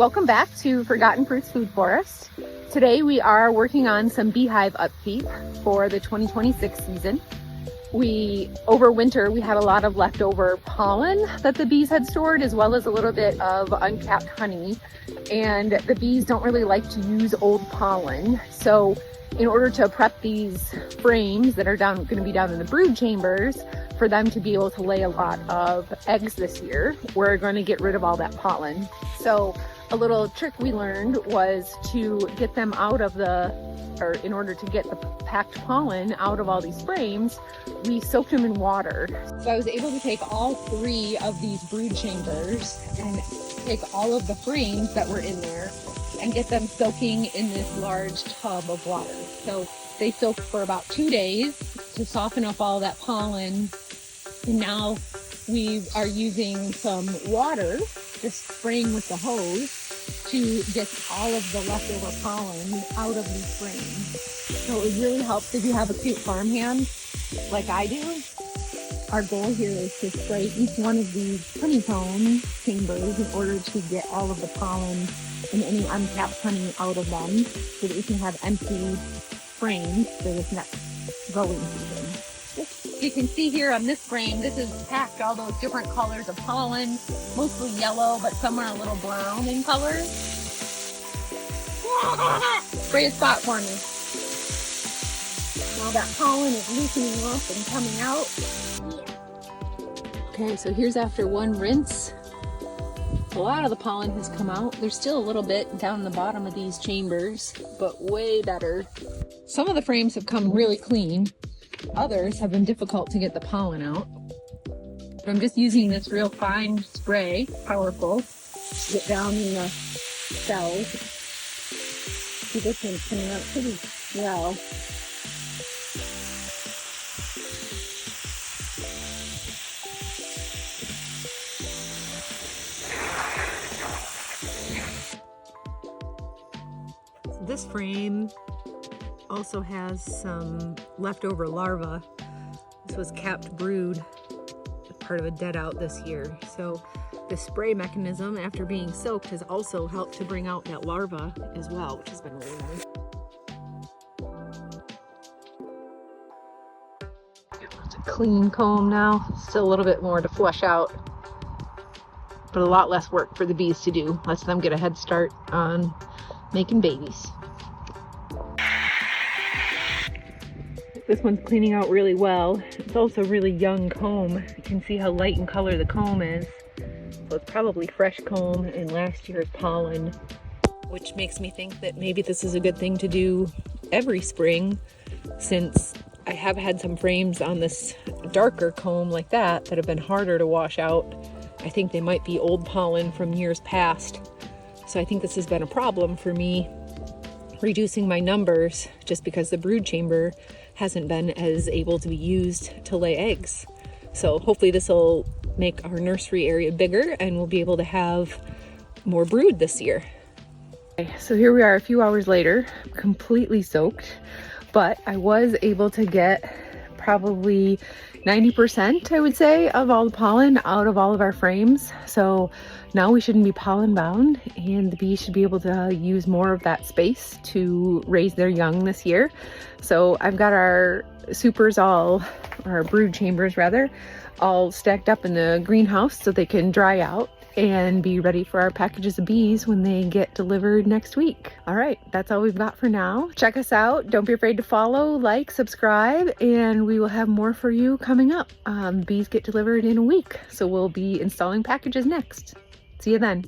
Welcome back to Forgotten Fruits Food Forest. Today we are working on some beehive upkeep for the 2026 season. Over winter, we had a lot of leftover pollen that the bees had stored, as well as a little bit of uncapped honey. And the bees don't really like to use old pollen. So in order to prep these frames that are going to be down in the brood chambers, for them to be able to lay a lot of eggs this year, we're going to get rid of all that pollen. So a little trick we learned was to get them out of in order to get the packed pollen out of all these frames, we soaked them in water. So I was able to take all 3 of these brood chambers and take all of the frames that were in there and get them soaking in this large tub of water. So they soaked for about 2 days to soften up all that pollen. And now we are using some water, just spraying with the hose, to get all of the leftover pollen out of these frames. So it really helps if you have a cute farmhand like I do. Our goal here is to spray each one of these honeycomb chambers in order to get all of the pollen and any uncapped honey out of them so that we can have empty frames for this next growing season. You can see here on this frame, this is packed all those different colors of pollen, mostly yellow, but some are a little brown in color. Spray a spot for me. Now that pollen is loosening up and coming out. Okay, so here's after one rinse. A lot of the pollen has come out. There's still a little bit down the bottom of these chambers, but way better. Some of the frames have come really clean. Others have been difficult to get the pollen out. But I'm just using this real fine spray, powerful, to get down in the cells. See, this one's coming out pretty well. This frame also has some leftover larvae. This was capped brood as part of a dead out this year. So the spray mechanism after being soaked has also helped to bring out that larva as well, which has been really nice. It's a clean comb now. Still a little bit more to flush out, but a lot less work for the bees to do. Lets them get a head start on making babies. This one's cleaning out really well. It's also really young comb. You can see how light in color the comb is. So it's probably fresh comb and last year's pollen, which makes me think that maybe this is a good thing to do every spring, since I have had some frames on this darker comb like that have been harder to wash out. I think they might be old pollen from years past. So I think this has been a problem for me reducing my numbers, just because the brood chamber hasn't been as able to be used to lay eggs. So hopefully this will make our nursery area bigger and we'll be able to have more brood this year. Okay, so here we are a few hours later, completely soaked, but I was able to get probably 90%, I would say, of all the pollen out of all of our frames. So now we shouldn't be pollen bound, and the bees should be able to use more of that space to raise their young this year. So I've got our brood chambers rather, all stacked up in the greenhouse so they can dry out and be ready for our packages of bees when they get delivered next week. All right, that's all we've got for now. Check us out. Don't be afraid to follow, like, subscribe, and we will have more for you coming up. Bees get delivered in a week, so we'll be installing packages next. See you then.